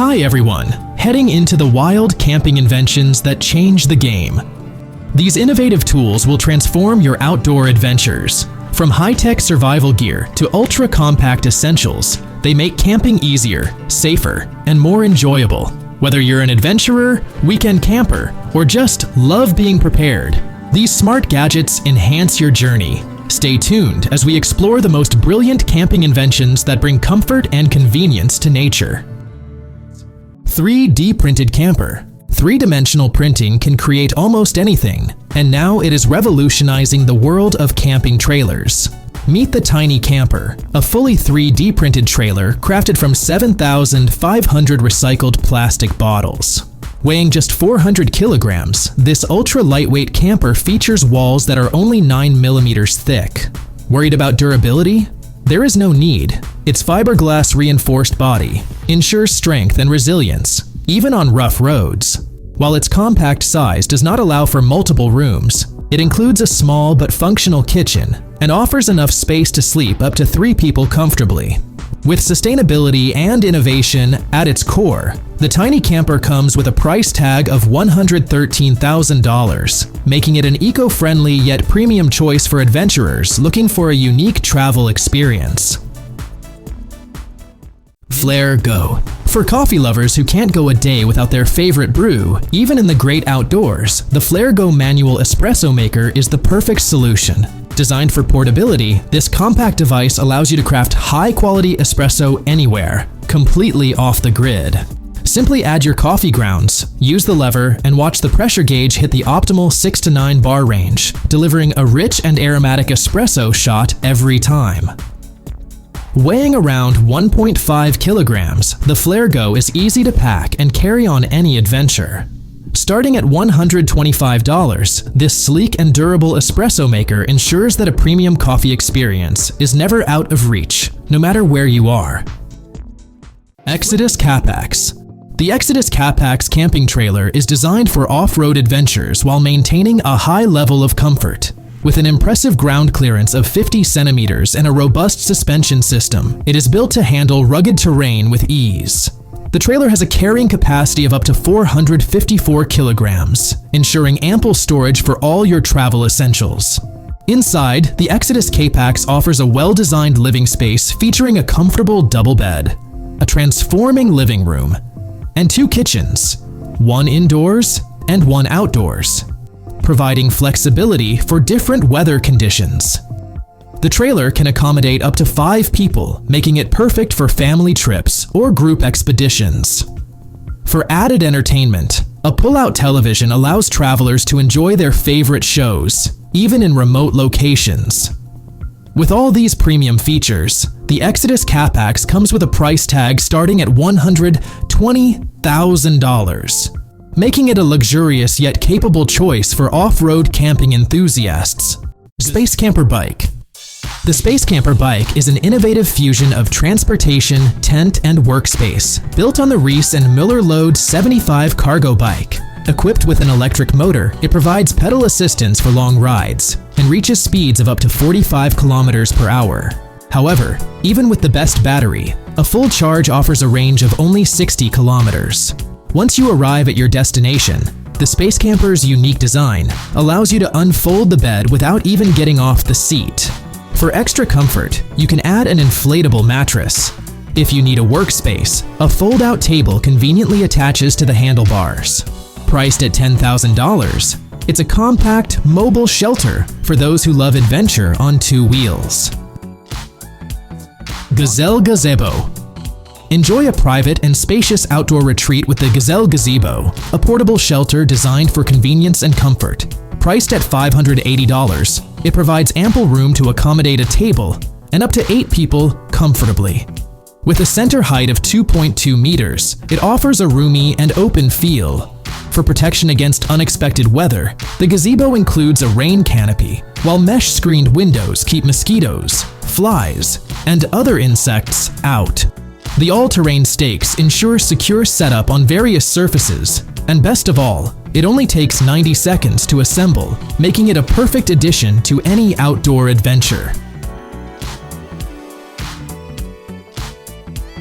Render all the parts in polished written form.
Hi everyone, heading into the wild camping inventions that change the game. These innovative tools will transform your outdoor adventures. From high-tech survival gear to ultra-compact essentials, they make camping easier, safer, and more enjoyable. Whether you're an adventurer, weekend camper, or just love being prepared, these smart gadgets enhance your journey. Stay tuned as we explore the most brilliant camping inventions that bring comfort and convenience to nature. 3D printed camper. Three-dimensional printing can create almost anything, and now it is revolutionizing the world of camping trailers. Meet the Tiny Camper, a fully 3D printed trailer crafted from 7,500 recycled plastic bottles. Weighing just 400 kilograms, this ultra-lightweight camper features walls that are only 9 millimeters thick. Worried about durability? There is no need. Its fiberglass reinforced body ensures strength and resilience, even on rough roads. While its compact size does not allow for multiple rooms, it includes a small but functional kitchen and offers enough space to sleep up to 3 people comfortably. With sustainability and innovation at its core, the Tiny Camper comes with a price tag of $113,000, making it an eco-friendly yet premium choice for adventurers looking for a unique travel experience. Flair Go. For coffee lovers who can't go a day without their favorite brew, even in the great outdoors, the Flair Go manual espresso maker is the perfect solution. Designed for portability, this compact device allows you to craft high-quality espresso anywhere, completely off the grid. Simply add your coffee grounds, use the lever, and watch the pressure gauge hit the optimal 6 to 9 bar range, delivering a rich and aromatic espresso shot every time. Weighing around 1.5 kilograms, the Flair Go is easy to pack and carry on any adventure. Starting at $125, this sleek and durable espresso maker ensures that a premium coffee experience is never out of reach, no matter where you are. Exodus Capax. The Exodus Capax camping trailer is designed for off-road adventures while maintaining a high level of comfort. With an impressive ground clearance of 50 centimeters and a robust suspension system, it is built to handle rugged terrain with ease. The trailer has a carrying capacity of up to 454 kilograms, ensuring ample storage for all your travel essentials. Inside, the Exodus Capax offers a well-designed living space featuring a comfortable double bed, a transforming living room, and 2 kitchens, one indoors and one outdoors, providing flexibility for different weather conditions. The trailer can accommodate up to 5 people, making it perfect for family trips or group expeditions. For added entertainment, a pull-out television allows travelers to enjoy their favorite shows, even in remote locations. With all these premium features, the Exodus Capax comes with a price tag starting at $120,000, making it a luxurious yet capable choice for off-road camping enthusiasts. Spacecamper Bike. The Spacecamper Bike is an innovative fusion of transportation, tent, and workspace, built on the Reese and Miller Load 75 cargo bike. Equipped with an electric motor, it provides pedal assistance for long rides and reaches speeds of up to 45 kilometers per hour. However, even with the best battery, a full charge offers a range of only 60 kilometers. Once you arrive at your destination, the Spacecamper's unique design allows you to unfold the bed without even getting off the seat. For extra comfort, you can add an inflatable mattress. If you need a workspace, a fold-out table conveniently attaches to the handlebars. Priced at $10,000, it's a compact, mobile shelter for those who love adventure on 2 wheels. Gazelle Gazebo. Enjoy a private and spacious outdoor retreat with the Gazelle Gazebo, a portable shelter designed for convenience and comfort. Priced at $580, it provides ample room to accommodate a table and up to 8 people comfortably. With a center height of 2.2 meters, it offers a roomy and open feel. For protection against unexpected weather, the gazebo includes a rain canopy, while mesh-screened windows keep mosquitoes, flies, and other insects out. The all-terrain stakes ensure secure setup on various surfaces, and best of all, it only takes 90 seconds to assemble, making it a perfect addition to any outdoor adventure.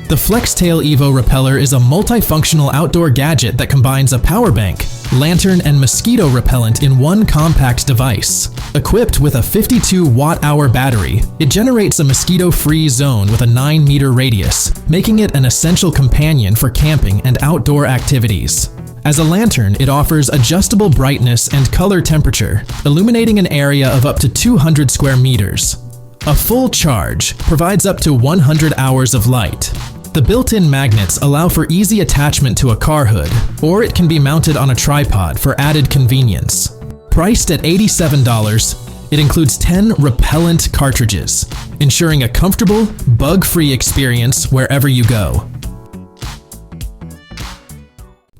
The Flextail Evo Repeller is a multifunctional outdoor gadget that combines a power bank, lantern, and mosquito repellent in one compact device. Equipped with a 52 watt-hour battery, it generates a mosquito-free zone with a 9-meter radius, making it an essential companion for camping and outdoor activities. As a lantern, it offers adjustable brightness and color temperature, illuminating an area of up to 200 square meters. A full charge provides up to 100 hours of light. The built-in magnets allow for easy attachment to a car hood, or it can be mounted on a tripod for added convenience. Priced at $87, it includes 10 repellent cartridges, ensuring a comfortable, bug-free experience wherever you go.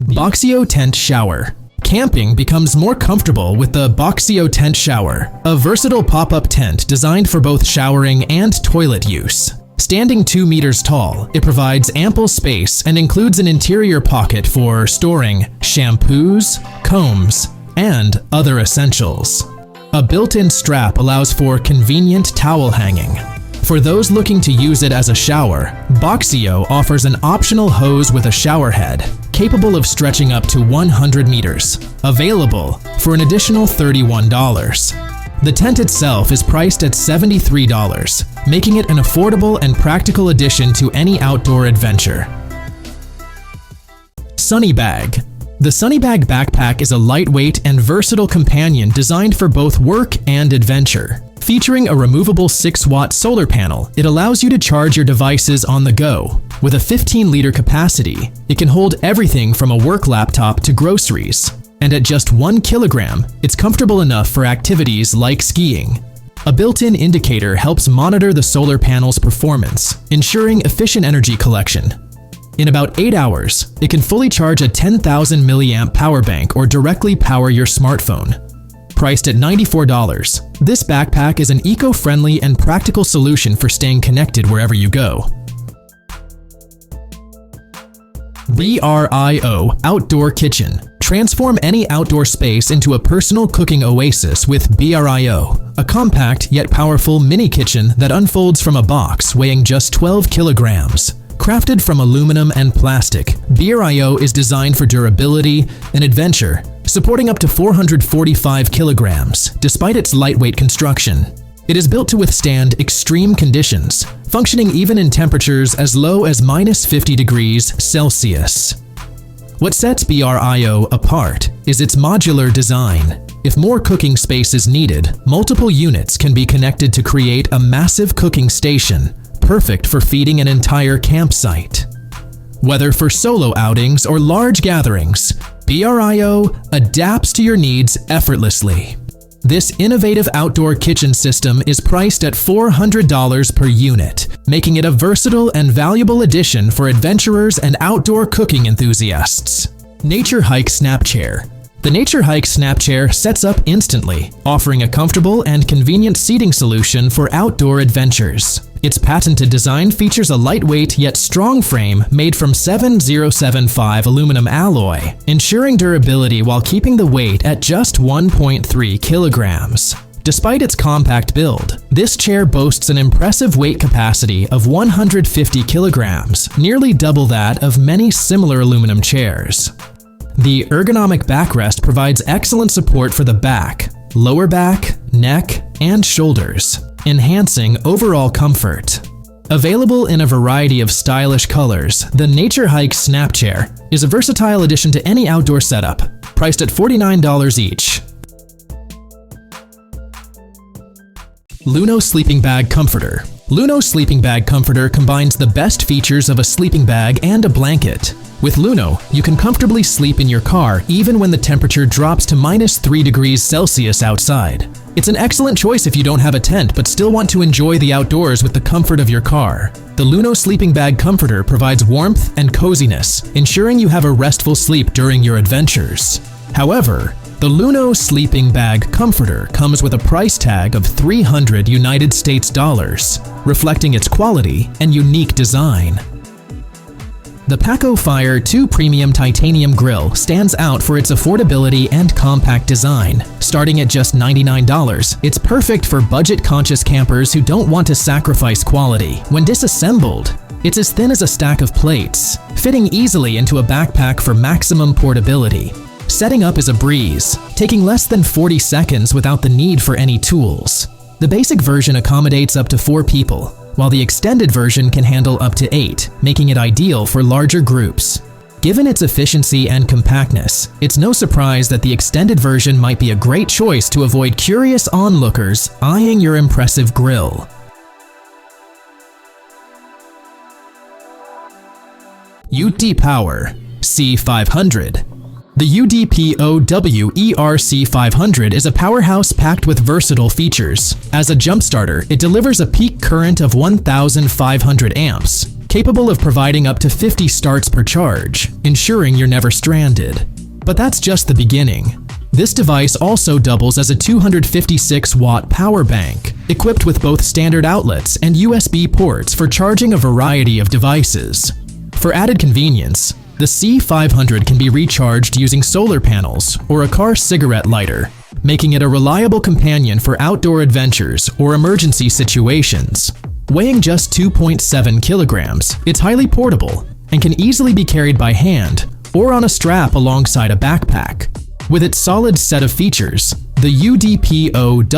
Boxio Tent Shower. Camping becomes more comfortable with the Boxio Tent Shower, a versatile pop-up tent designed for both showering and toilet use. Standing 2 meters tall, it provides ample space and includes an interior pocket for storing shampoos, combs, and other essentials. A built-in strap allows for convenient towel hanging. For those looking to use it as a shower, Boxio offers an optional hose with a shower head, capable of stretching up to 100 meters, available for an additional $31. The tent itself is priced at $73, making it an affordable and practical addition to any outdoor adventure. Sunny Bag. The Sunny Bag backpack is a lightweight and versatile companion designed for both work and adventure. Featuring a removable 6-watt solar panel, it allows you to charge your devices on the go. With a 15-liter capacity, it can hold everything from a work laptop to groceries. And at just 1 kilogram, it's comfortable enough for activities like skiing. A built-in indicator helps monitor the solar panel's performance, ensuring efficient energy collection. In about 8 hours, it can fully charge a 10,000 milliamp power bank or directly power your smartphone. Priced at $94, this backpack is an eco-friendly and practical solution for staying connected wherever you go. BRIO Outdoor Kitchen. Transform any outdoor space into a personal cooking oasis with BRIO, a compact yet powerful mini kitchen that unfolds from a box weighing just 12 kilograms. Crafted from aluminum and plastic, BRIO is designed for durability and adventure, supporting up to 445 kilograms, despite its lightweight construction. It is built to withstand extreme conditions, functioning even in temperatures as low as -50 degrees Celsius. What sets BRIO apart is its modular design. If more cooking space is needed, multiple units can be connected to create a massive cooking station, perfect for feeding an entire campsite. Whether for solo outings or large gatherings, BRIO adapts to your needs effortlessly. This innovative outdoor kitchen system is priced at $400 per unit, making it a versatile and valuable addition for adventurers and outdoor cooking enthusiasts. Naturehike Snap Chair. The Naturehike Snap Chair sets up instantly, offering a comfortable and convenient seating solution for outdoor adventures. Its patented design features a lightweight yet strong frame made from 7075 aluminum alloy, ensuring durability while keeping the weight at just 1.3 kilograms. Despite its compact build, this chair boasts an impressive weight capacity of 150 kilograms, nearly double that of many similar aluminum chairs. The ergonomic backrest provides excellent support for the back, lower back, neck, and shoulders, enhancing overall comfort. Available in a variety of stylish colors, the Naturehike Snap Chair is a versatile addition to any outdoor setup, priced at $49 each. Luno Sleeping Bag Comforter. Luno Sleeping Bag Comforter combines the best features of a sleeping bag and a blanket. With Luno, you can comfortably sleep in your car even when the temperature drops to -3 degrees Celsius outside. It's an excellent choice if you don't have a tent but still want to enjoy the outdoors with the comfort of your car. The Luno Sleeping Bag Comforter provides warmth and coziness, ensuring you have a restful sleep during your adventures. However, the Luno Sleeping Bag Comforter comes with a price tag of $300 United States dollars, reflecting its quality and unique design. The Pacofire 2 Premium Titanium Grill stands out for its affordability and compact design. Starting at just $99, it's perfect for budget-conscious campers who don't want to sacrifice quality. When disassembled, It's as thin as a stack of plates, fitting easily into a backpack for maximum portability. Setting up is a breeze, taking less than 40 seconds without the need for any tools. The basic version accommodates up to 4 people, while the extended version can handle up to 8, making it ideal for larger groups. Given its efficiency and compactness, it's no surprise that the extended version might be a great choice to avoid curious onlookers eyeing your impressive grill. UD Power C500. The UDPOWER C500 is a powerhouse packed with versatile features. As a jump starter, it delivers a peak current of 1,500 amps, capable of providing up to 50 starts per charge, ensuring you're never stranded. But that's just the beginning. This device also doubles as a 256-watt power bank, equipped with both standard outlets and USB ports for charging a variety of devices. For added convenience, the C500 can be recharged using solar panels or a car cigarette lighter, making it a reliable companion for outdoor adventures or emergency situations. Weighing just 2.7 kilograms, it's highly portable and can easily be carried by hand or on a strap alongside a backpack. With its solid set of features, the UDPOWER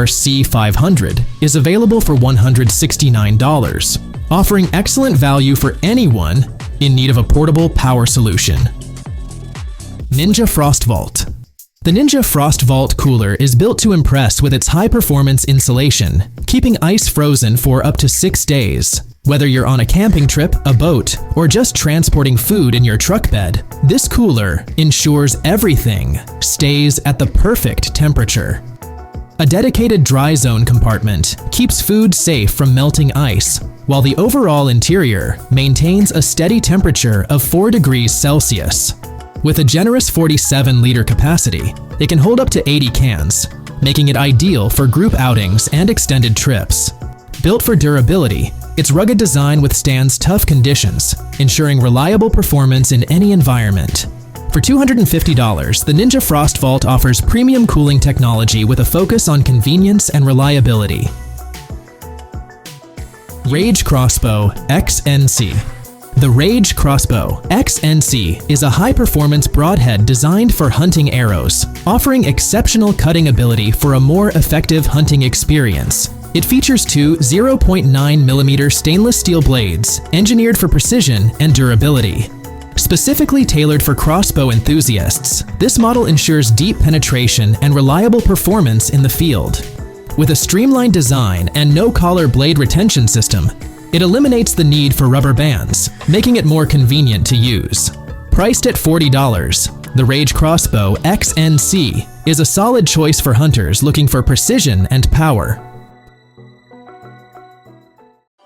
C500 is available for $169, offering excellent value for anyone in need of a portable power solution. Ninja Frost Vault. The Ninja Frost Vault cooler is built to impress with its high-performance insulation, keeping ice frozen for up to 6 days. Whether you're on a camping trip, a boat, or just transporting food in your truck bed, this cooler ensures everything stays at the perfect temperature. A dedicated dry zone compartment keeps food safe from melting ice, while the overall interior maintains a steady temperature of 4 degrees Celsius. With a generous 47-liter capacity, it can hold up to 80 cans, making it ideal for group outings and extended trips. Built for durability, its rugged design withstands tough conditions, ensuring reliable performance in any environment. For $250, the Ninja Frost Vault offers premium cooling technology with a focus on convenience and reliability. Rage Crossbow XNC. The Rage Crossbow XNC is a high-performance broadhead designed for hunting arrows, offering exceptional cutting ability for a more effective hunting experience. It features 2 0.9mm stainless steel blades, engineered for precision and durability. Specifically tailored for crossbow enthusiasts, this model ensures deep penetration and reliable performance in the field. With a streamlined design and no-collar blade retention system, it eliminates the need for rubber bands, making it more convenient to use. Priced at $40, the Rage Crossbow XNC is a solid choice for hunters looking for precision and power.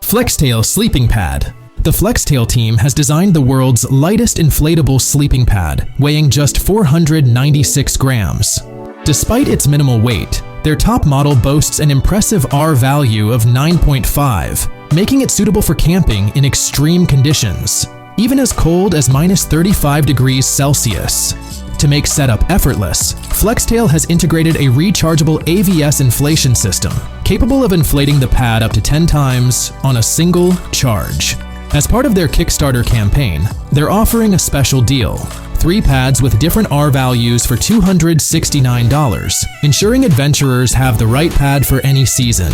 Flextail Sleeping Pad. The Flextail team has designed the world's lightest inflatable sleeping pad, weighing just 496 grams. Despite its minimal weight, their top model boasts an impressive R value of 9.5, making it suitable for camping in extreme conditions, even as cold as -35 degrees Celsius. To make setup effortless, Flextail has integrated a rechargeable AVS inflation system, capable of inflating the pad up to 10 times on a single charge. As part of their Kickstarter campaign, they're offering a special deal: 3 pads with different R values for $269, ensuring adventurers have the right pad for any season.